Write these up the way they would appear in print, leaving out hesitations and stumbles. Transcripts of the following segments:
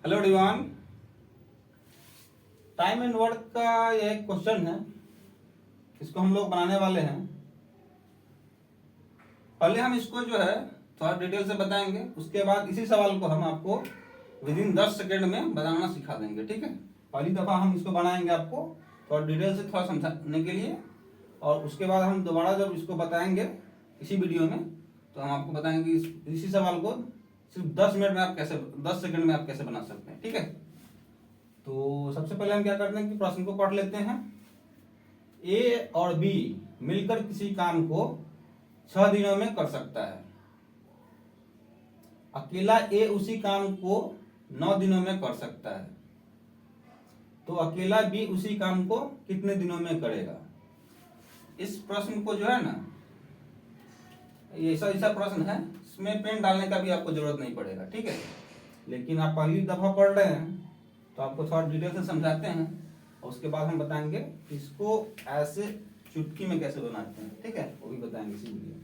Hello everyone, time and work का ये एक क्वेश्चन है। इसको हम लोग बनाने वाले हैं। पहले हम इसको जो है थोड़ा डिटेल से बताएंगे, उसके बाद इसी सवाल को हम आपको विद इन 10 सेकेंड में बनाना सिखा देंगे। ठीक है, पहली दफ़ा हम इसको बनाएंगे आपको थोड़ा डिटेल से थोड़ा समझाने के लिए, और उसके बाद हम दोबारा जब इसको बताएंगे इसी वीडियो में तो हम आपको बताएंगे इसी सवाल को सिर्फ 10 मिनट में आप कैसे 10 सेकंड में आप कैसे बना सकते हैं। ठीक है, तो सबसे पहले हम क्या करते हैं कि प्रश्न को पढ़ लेते हैं। ए और बी मिलकर किसी काम को 6 दिनों में कर सकता है। अकेला ए उसी काम को 9 दिनों में कर सकता है, तो अकेला बी उसी काम को कितने दिनों में करेगा। इस प्रश्न को जो है ना, ये ऐसा प्रश्न है, इसमें पेन डालने का भी आपको जरूरत नहीं पड़ेगा। ठीक है, लेकिन आप पहली दफा पढ़ रहे हैं तो आपको थोड़ा डिटेल से समझाते हैं और उसके बाद हम बताएंगे कि इसको ऐसे चुटकी में कैसे बनाते हैं। ठीक है, वो भी बताएंगे इसी वीडियो।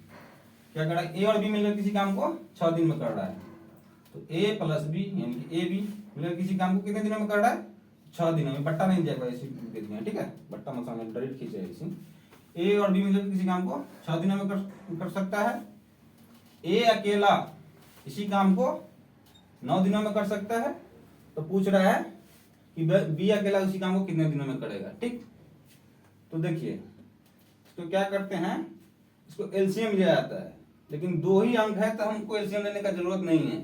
क्या कर रहा है, ए और बी मिलकर किसी काम को 6 दिन में कर रहा है, तो ए प्लस बी यानी कि ए बी मिलकर किसी काम को कितने दिनों में कर रहा है, 6 दिनों में। बट्टा नहीं जाएगा ऐसे दे दिया। ठीक है, बट्टा मतलब डायरेक्ट खींचे ऐसे। ए और बी मिलकर किसी काम को 6 दिनों में कर सकता है। ए अकेला इसी काम को 9 दिनों में कर सकता है, तो पूछ रहा है कि बी अकेला उसी काम को कितने दिनों में करेगा। ठीक, तो देखिए इसको क्या करते हैं, इसको एलसीएम लिया जाता है, लेकिन 2 ही अंक है तो हमको एलसीएम लेने का जरूरत नहीं है।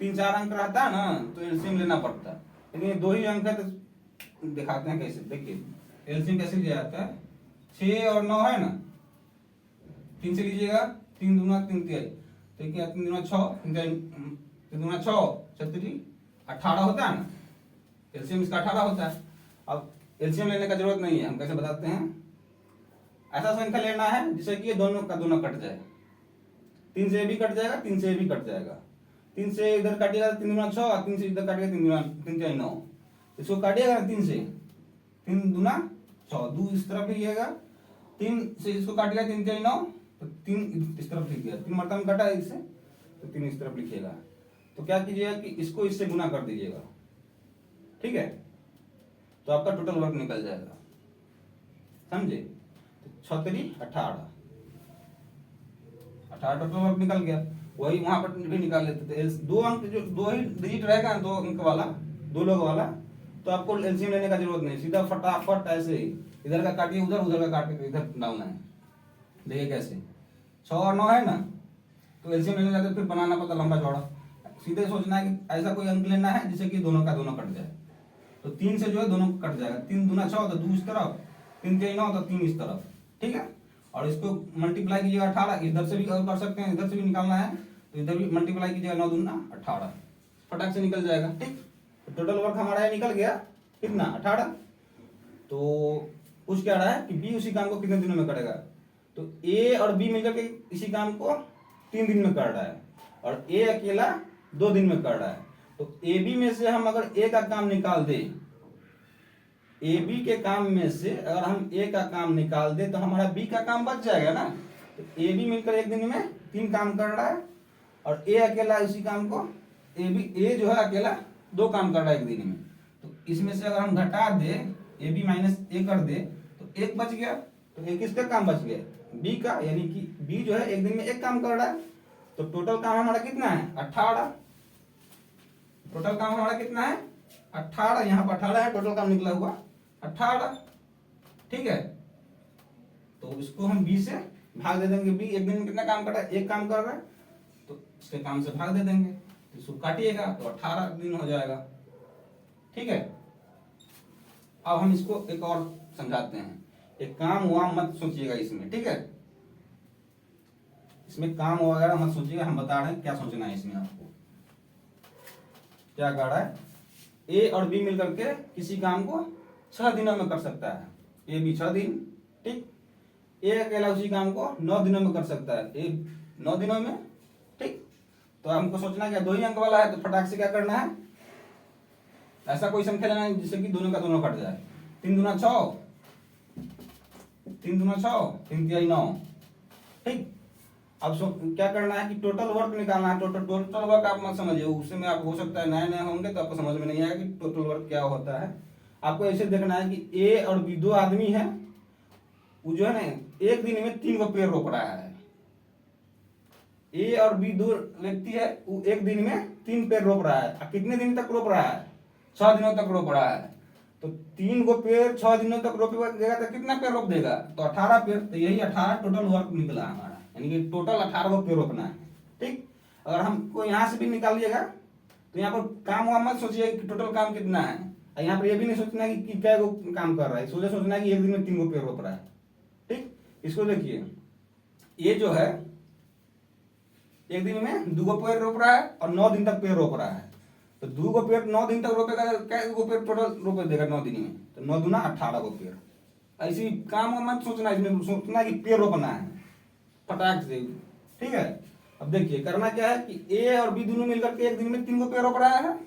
3-4 अंक रहता है ना तो एलसीएम लेना पड़ता है, लेकिन 2 ही अंक है तो दिखाते हैं कैसे। देखिए एलसीएम कैसे लिया जाता है, 6 और 9 है ना, 3 से लीजिएगा, 3 दूना 3 तिहाई, देखिए 3 दूना 6, 3 दूना 6, 36, 18 होता है ना। एलसीएम इसका 18 होता है। अब एलसीएम लेने का जरूरत नहीं है, हम कैसे बताते हैं, ऐसा संख्या लेना है जिससे कि ये दोनों का दोनों कट जाए। 3 से भी कट जाएगा, 3 से भी कट जाएगा। 3 से इधर काटिएगा 3 दूना 6, और 3 से इधर काटिएगा 3 दूना 3 तिहाई 9। इसको काटिएगा 3 से, 3 दूना 6, 2 इस तरफ लिखिएगा, 3 से इसको काटिएगा 3 तिहाई 9, तो 3 इस तरफ लिखिएगा, 3 मरतबा में कटा है इससे, तो 3 इस तरफ लिखिएगा। तो क्या कीजिएगा कि इसको इससे गुना कर दीजिएगा। ठीक है, तो आपका टोटल वर्क निकल जाएगा, समझे। तो 6 3 18 टोटल वर्क निकल गया। वही वहां पर भी निकाल लेते थे। 2 अंक जो 2 ही डिजिट रहेगा, 2 अंक वाला, 2 लोग वाला, तो आपको एलसीएम लेने का जरूरत नहीं, सीधा फटाफट ऐसे ही इधर का काटिए उधर, उधर का काट के इधर डालना है। देखिए कैसे 6 और 9 है ना, तो एलसीएम लेने जाते फिर बनाना पड़ता लंबा चौड़ा। सीधे सोचना है कि ऐसा कोई अंक लेना है जिससे कि दोनों का दोनों कट जाए। तो 3 से जो है दोनों कट जाएगा, 3 दूना 6 तो 2 इस तरफ, 3 तिहाई 9 तो 3 इस तरफ। ठीक है, और इसको मल्टीप्लाई कीजिएगा 18, इधर से भी कर सकते हैं, इधर से भी निकालना है तो इधर भी मल्टीप्लाई कीजिएगा, 9 दूना 18, फटाक से निकल जाएगा। ठीक, तो टोटल वर्क हमारा ये निकल गया कितना, 18। तो पूछ क्या रहा है कि बी उसी काम को कितने दिनों में करेगा, तो ए और बी मिलकर के इसी काम को 3 दिन में कर रहा है, और ए अकेला 2 दिन में कर रहा है। तो ए बी में से हम अगर ए का काम निकाल दे, ए बी के काम में से अगर हम ए का काम निकाल दे तो हमारा बी का काम बच जाएगा ना। तो ए बी मिलकर 1 दिन में 3 काम कर रहा है, और ए अकेला इसी काम को ए जो है अकेला 2 काम कर रहा है 1 दिन में। तो इसमें से अगर हम घटा दे, ए बी माइनस ए कर दे, तो 1 बच गया। तो एक किसका काम बच गया, बी का, यानी कि बी जो है 1 दिन में 1 काम कर रहा है। तो टोटल काम हमारा कितना है, 18। टोटल काम हमारा कितना है, 18। यहाँ पर 18 है, टोटल काम निकला हुआ 18। ठीक है, तो इसको हम बी से भाग दे देंगे। बी 1 दिन में कितना काम कर रहा है, 1 काम कर रहा है, तो इसके काम से भाग दे देंगे, तो इसको काटिएगा तो 18 दिन हो जाएगा। ठीक है, अब हम इसको एक और समझाते हैं। एक काम हुआ मत सोचिएगा इसमें। ठीक है, इसमें काम वगैरह मत सोचिएगा, हम बता रहे हैं क्या सोचना है इसमें आपको। क्या कह रहा है, ए और बी मिलकर के किसी काम को 6 दिनों में कर सकता है, ए बी 6 दिन। ठीक, ए अकेला उसी काम को 9 दिनों में कर सकता है, ए 9 दिनों में। ठीक, तो हमको सोचना क्या, 2 ही अंक वाला है, तो फटाक से क्या करना है, ऐसा कोई संख्या लेना है जिससे कि दोनों का दोनों कट जाए। 3 दूना 6, 3 दूना 6, 3 तिहाई 9। ठीक, अब क्या करना है कि टोटल वर्क निकालना है। टोटल वर्क आप मत समझिए, उसमें आप हो सकता है नए नए होंगे तो आपको समझ में नहीं आएगा कि टोटल वर्क क्या होता है। आपको ऐसे देखना है कि ए और बी दो आदमी है, वो जो है ना एक दिन में 3 गो पेड़ रोप रहा है। ए और बी दो व्यक्ति है, वो एक दिन में 3 पेड़ रोप रहा है। कितने दिन तक रोप रहा है? 6 दिनों तक रोप रहा है। तो 3 गो पेड़ 6 दिनों तक रोपेगा तो कितना पेड़ रोप देगा? तो 18 पेड़। तो यही 18 टोटल वर्क निकला हमारा, यानी कि टोटल 18 गो पेड़ रोपना है। ठीक, अगर हमको यहाँ से भी निकालिएगा तो यहाँ पर काम वाम मत सोचिए कि टोटल काम कितना है। यहाँ पर ये भी नहीं सोचना कि क्या गो काम कर रहा है, सोचना है कि एक दिन में 3 गो पेड़ रोप रहा है। ठीक, इसको देखिए, ये जो है एक दिन में 2 गो पेड़ रोप रहा है और 9 दिन तक पेड़ रोप रहा है। तो 2 गो पेड़ 9 दिन तक रोपेगा तो क्या गो पेड़ टोटल रोप देगा 9 दिन में? तो 9 दूना 18 गो पेड़। ऐसी काम मत सोचना, इसमें सोचना है कि पेड़ रोपना है फटाक से। ठीक है, अब देखिए करना क्या है कि ए और बी दोनों मिलकर के एक दिन में 3 गो पेड़ रोप रहा है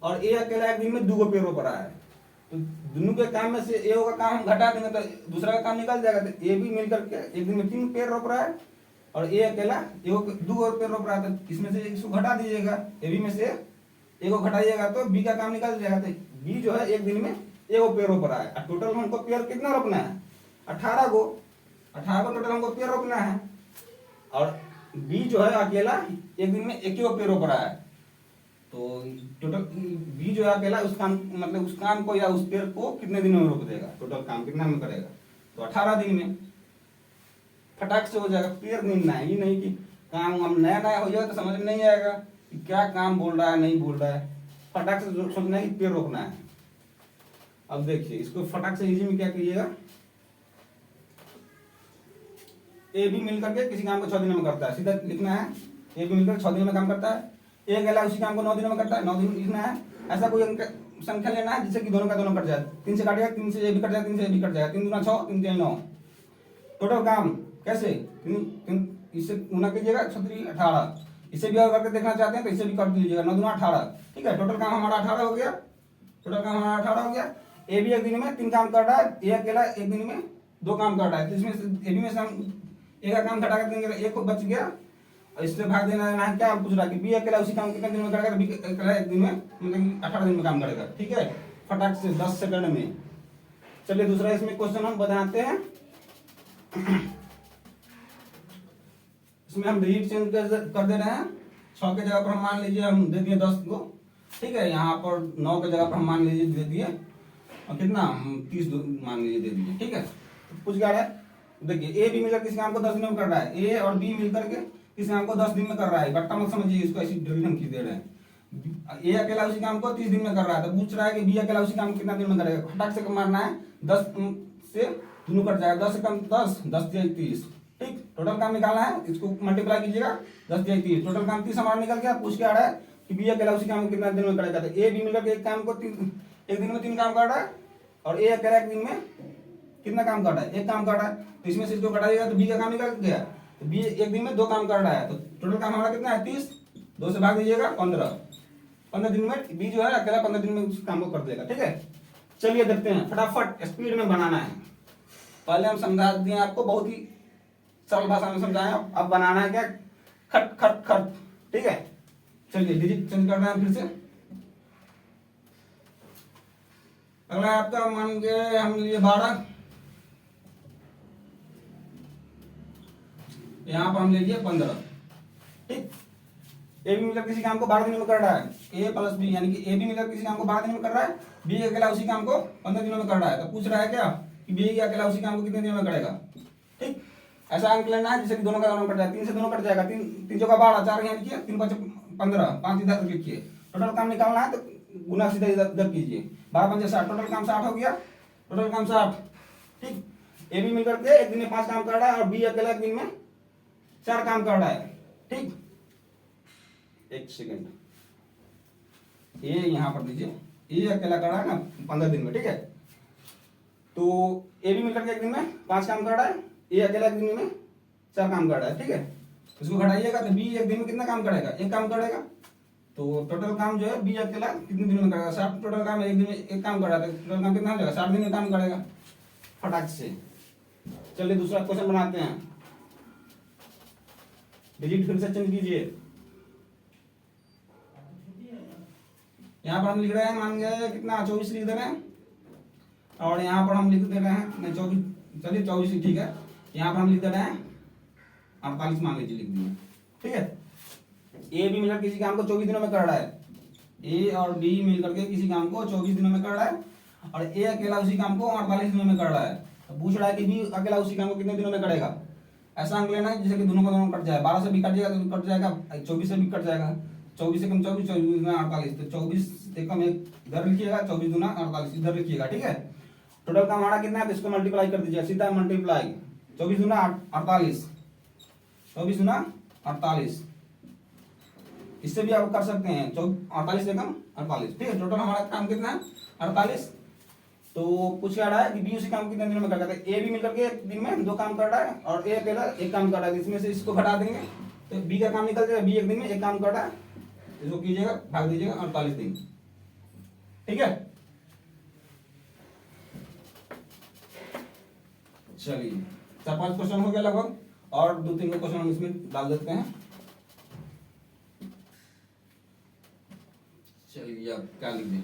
और ए अकेला एक दिन में 2 गो पेड़ रोप रहा है। तो दोनों के काम में से ए का काम हम घटा देंगे तो दूसरा का काम निकल जाएगा। तो ए भी मिलकर के एक दिन में 3 पेड़ रोप रहा है और ए अकेला 2 गो पेड़ रोप रहा था। इसमें से इसको घटा दीजिएगा, ए बी में से ए को घटाइएगा तो बी का काम निकल जाएगा। तो बी जो है एक दिन में 1 गो पेड़ रोप रहा है और टोटल हमको पेड़ कितना रोपना है? 18 गो। 18 गो टोटल हमको पेड़ रोपना है। और बी जो है अकेला एक दिन में 1 गो पेड़ रोप रहा है। तो टोटल बी जो है अकेला उस काम मतलब उस काम को या उस पेड़ को कितने दिन में रोप देगा? टोटल काम कितना में करेगा? तो 18 दिन में फटाक से हो जाएगा। पेड़ गिनना है, ये नहीं कि काम हम नया नया हो जाएगा तो समझ में नहीं आएगा कि क्या काम बोल रहा है नहीं बोल रहा है। फटाक से सोचना है कि पेड़ रोकना है। अब देखिए इसको फटाक से इजी में क्या करिएगा, ए भी मिलकर के किसी काम को 6 दिनों में करता है, सीधा लिखना है। ए भी मिलकर 6 दिनों में काम करता है, ए अकेला उसी काम को 9 दिनों में करता है, 9 दिन लिखना है। ऐसा कोई संख्या लेना है जिससे कि दोनों का दोनों कट जाए। 3 से काटिएगा, 3 से ए भी कट जाएगा, 3 से ए भी कट जाएगा। 3 दूना 6, 3 3 9। टोटल काम कैसे? इससे गुना कीजिएगा 18। इसे भी अगर करके देखना चाहते हैं तो इसे भी कर लीजिएगा, 9 दूना 18। ठीक है, टोटल काम हमारा 18 हो गया। टोटल काम हमारा 18 हो गया। ए भी एक दिन में 3 काम कर रहा है, ए अकेला एक दिन में 2 काम कर रहा है। तो इसमें ए बी में से हम ए का काम घटा कर देंगे, एक को बच गया और इससे भाग देना है। क्या पूछ रहा है कि बी अकेला उसी काम कितने दिन में करेगा? बी अकेला एक दिन में मतलब 18 दिन में काम करेगा। ठीक है, फटाक से 10 सेकंड में। चलिए दूसरा इसमें क्वेश्चन हम बनाते हैं। इसमें हम डिजिट चेंज कर दे रहे हैं। 6 के जगह पर हम मान लीजिए हम दे दिए 10 को। ठीक है, यहाँ पर 9 के जगह पर हम मान लीजिए दे दिए और कितना 30 मान लीजिए दे दिए। ठीक है, तो पूछ क्या रहा है, देखिए ए बी मिलकर किसी काम को 10 दिन में कर रहा है। ए और बी मिलकर के किसी काम को 10 दिन में कर रहा है। बट्टा मत समझिए इसको, ऐसी ड्रिल हम खींच दे रहे हैं। ए अकेला उसी काम को 30 दिन में कर रहा है। तो पूछ रहा है कि बी अकेला उसी काम को कितना दिन में करेगा? फटाक से मारना है, 10 से दोनों कट जाएगा। 10 से कम 10, 10 से 30। ठीक, टोटल काम निकालना है, इसको मल्टीप्लाई कीजिएगा 10 से 30। टोटल काम 30 हमारा निकल गया। पूछ के आ रहा है कि बी अकेला उसी काम को कितना दिन में करेगा? तो ए बी मिलकर एक काम को एक दिन में 3 काम कर रहा है और ए अकेला एक दिन में कितना काम कर रहा है? 1 काम कर रहा है। तो इसमें से इसको घटाइएगा तो बी का काम निकल गया। तो बी एक दिन में 2 काम कर रहा है। तो टोटल काम हमारा कितना है? 30। 2 से भाग दीजिएगा 15। 15 दिन में बी जो है अकेला 15 दिन में उस काम को कर देगा। ठीक है, चलिए देखते हैं, फटाफट स्पीड में बनाना है। पहले हम समझा दिए आपको, बहुत ही सरल भाषा में समझाएं। अब बनाना है क्या? खट खट खट। ठीक है, चलिए डिजिट चेंज कर रहे हैं फिर से। अगला आपका मान के हम लिए 12, यहाँ पर हम ले लिए 15। ठीक, ए बी मिलकर किसी काम को 12 दिनों में कर रहा है। ए प्लस बी यानी कि ए बी मिलकर किसी काम को 12 दिनों में कर रहा है, बी अकेला उसी काम को 15 दिनों में कर रहा है। तो पूछ रहा है क्या कि बी अकेला उसी काम को कितने दिनों में करेगा? ठीक, ऐसा अंक लेना है जिससे कि दोनों का दोनों कट जाए। 3 से दोनों कट जाएगा, 3 चौका 12, 4 यहाँ लिखिए, 3 5 15, 5 इधर लिखिए। टोटल काम निकालना है तो गुना सीधा इधर कीजिए। 12 5 60, टोटल काम 60 हो गया। टोटल काम 60। ठीक, ए बी मिलकर के एक दिन में 5 काम कर रहा है और बी अकेला एक दिन में 4 काम कर रहा है। ठीक, एक सेकंड, ये यहाँ पर दीजिए, ये अकेला कर रहा है ना 15 दिन में। ठीक है, तो ए बी मिलकर के एक दिन में 5 काम कर रहा है, ए अकेला एक दिन में 4 काम कर रहा है। ठीक है, इसको घटाइएगा तो बी एक दिन में कितना काम करेगा? 1 काम करेगा। तो टोटल काम जो है बी अकेला कितने दिन में करेगा? 60। टोटल काम एक दिन में 1 काम कर रहा है, टोटल काम कितना हो जाएगा? 60 दिन में काम करेगा फटाक से। चलिए दूसरा क्वेश्चन बनाते हैं। डिजिट फिर से चेंज कीजिए। यहाँ पर हम लिख रहे हैं, मान गए कितना 24 लिख दे रहे हैं, और यहाँ पर हम लिख दे रहे हैं नहीं 24, चलिए 24 ही ठीक है। यहाँ पर हम लिख दे रहे हैं 48 मान लीजिए, लिख दिए, ठीक है। ए बी मिलकर किसी काम को 24 दिनों में कर रहा है, ए और बी मिलकर के किसी काम को 24 दिनों में कर रहा है, और ए अकेला उसी काम को 48 दिनों में कर रहा है। तो पूछ रहा है कि बी अकेला उसी काम को कितने दिनों में करेगा। ऐसा अंक लेना है जैसे कि दोनों का दोनों कट जाए, 12 से भी कट जाएगा तो कट जाएगा, 24 से भी कट जाएगा, 24 से कम 24, 24 दूना 48, तो 24 से कम एक इधर लिखिएगा, 24 दूना 48 इधर लिखिएगा, ठीक है। टोटल का हमारा कितना है, तो इसको मल्टीप्लाई कर दीजिए, सीधा मल्टीप्लाई, 24 दूना 48, 24 दूना 48, इससे भी आप कर सकते हैं 48 से कम 48, ठीक है। टोटल हमारा काम कितना है 48। तो पूछ क्या रहा है कि बी उसी काम कितने दिनों में कर रहा है। ए बी मिलकर के एक दिन में 2 काम कर रहा है और ए अकेला एक काम कर रहा है, इसमें से इसको घटा देंगे तो बी का काम निकल जाएगा। बी एक दिन में एक काम कर रहा है, इसको कीजिएगा भाग दीजिएगा 48 दिन, ठीक है। चलिए 4-5 क्वेश्चन हो गया लगभग, और 2-3 क्वेश्चन हम इसमें डाल देते हैं। चलिए अब क्या लिख दें,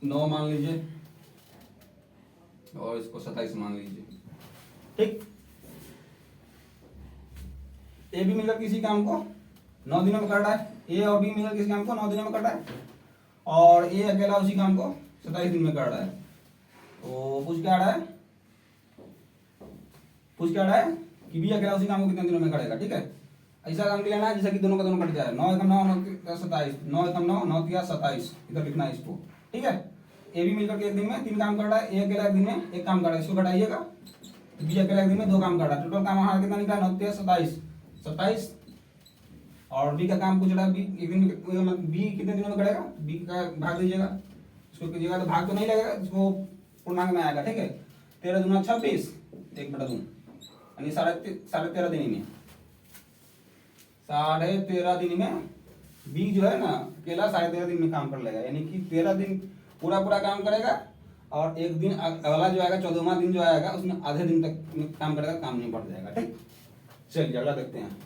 9 मान लीजिए और इसको 27 मान लीजिए, ठीक। ए बी मिलकर किसी काम को 9 दिनों में कर रहा है, ए और बी मिलकर किसी काम को 9 दिनों में कर रहा है, और ए अकेला उसी काम को 27 दिन में कर रहा है। तो पूछ क्या रहा है कि बी अकेला उसी काम को कितने दिनों में करेगा, ठीक है। ऐसा अंक लेना है जैसे कि दोनों का दोनों कट जाए, 9 एकम 9, 9 27, 9 एकम 9, 9 तिया 27, इधर लिखना है इसको, ठीक है। ए बी मिलकर के एक दिन में 3 काम कर रहा है, ए अकेला एक दिन में एक काम कर रहा है, इसको घटाइएगा। बी अकेला एक दिन में 2 काम कर रहा है, टोटल काम हमारा कितना निकला 9 तिया 27, और बी का काम पूछ रहा है, बी एक दिन में, बी कितने दिनों में करेगा, बी का भाग दीजिएगा, इसको कीजिएगा तो भाग तो नहीं लगेगा, इसको पूर्णांक में आएगा, ठीक है। 13 दूना 26, 1/2 यानी 13.5 दिन में, 13.5 दिन में बी जो है ना अकेला 13.5 दिन में काम कर लेगा, यानी कि 13 दिन पूरा काम करेगा, और एक दिन अगला जो आएगा 14वां दिन जो आएगा उसमें आधे दिन तक काम करेगा, काम नहीं बढ़ जाएगा, ठीक। चलिए अगला देखते हैं।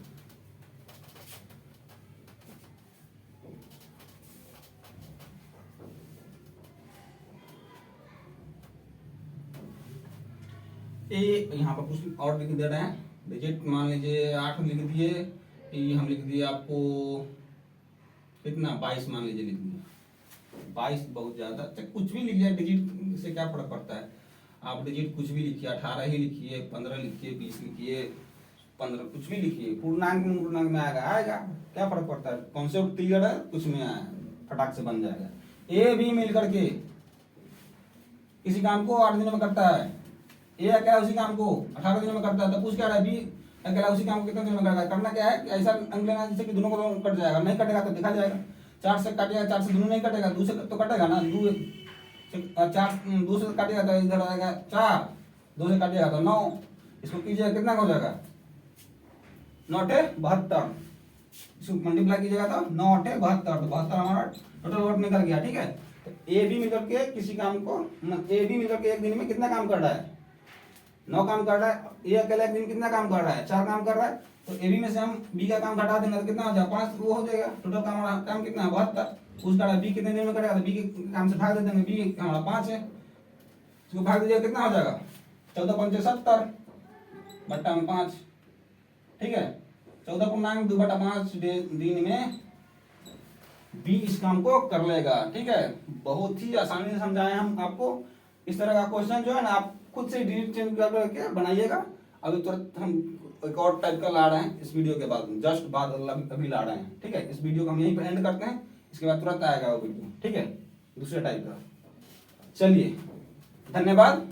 ए यहाँ पर कुछ और लिख दे रहे हैं, डिजिट मान लीजिए 8 लिख दिए, ये हम लिख दिए आपको कितना 22 मान लीजिए, लिख दिए 22 बहुत ज्यादा, कुछ भी लिखिए, डिजिट से क्या फर्क पड़ता है। आप डिजिट कुछ भी लिखिए, 18 ही लिखिए, 15 लिखिए, 20 लिखिए, 15 कुछ भी लिखिए, पूर्णांक में आएगा, क्या फर्क पड़ता है। कॉन्सेप्ट क्लियर है, कुछ में आया फटाक से बन जाएगा। ए बी मिलकर के किसी काम को 8 दिनों में करता है, ए अकेला उसी काम को 18 दिनों में करता है, तो पूछ क्या रहा है बी अकेला उसी काम को कितने दिनों में करेगा। करना क्या है कि ऐसा अंक लेना जिससे कि दोनों को दोनों कट जाएगा, नहीं कटेगा तो देखा जाएगा, 4 से काटेगा, 4 से दोनों नहीं कटेगा, 2 से तो कटेगा ना, 2 से काटेगा तो इधर आएगा 4, 2 से काटेगा तो 9, इसको कीजिएगा कितना हो जाएगा 9×8 = 72, इसको मल्टीप्लाई कीजिएगा तो 9×8 = 72, तो 72 हमारा टोटल वर्क निकल गया, ठीक है। तो ए बी मिलकर के किसी काम को, ए बी मिलकर के एक दिन में कितना काम कर रहा है 9 काम कर रहा है, ए अकेला एक दिन कितना काम कर रहा है 4 काम कर रहा है, तो ए बी में से हम बी का काम घटा देंगे तो कितना हो जाएगा 5, वो हो जाएगा। टोटल का हमारा काम कितना है 72, उसका बी कितने दिन में करेगा तो बी के काम से भाग दे देंगे, बी हमारा 5 है, इसको भाग दीजिएगा कितना हो जाएगा 14×5 = 70 बट्टा में 5, ठीक है। 14.2/5 दिन में बी इस काम को कर लेगा, ठीक है। बहुत ही आसानी से समझाए हम आपको। इस तरह का क्वेश्चन जो है ना आप खुद से डिजिट चेंज करके बनाइएगा। अभी तुरंत हम एक और टाइप का ला रहे हैं इस वीडियो के बाद, जस्ट बाद अभी ला रहे हैं, ठीक है। इस वीडियो को हम यहीं पर एंड करते हैं, इसके बाद तुरंत आएगा वो वीडियो, ठीक है, दूसरे टाइप का। चलिए धन्यवाद।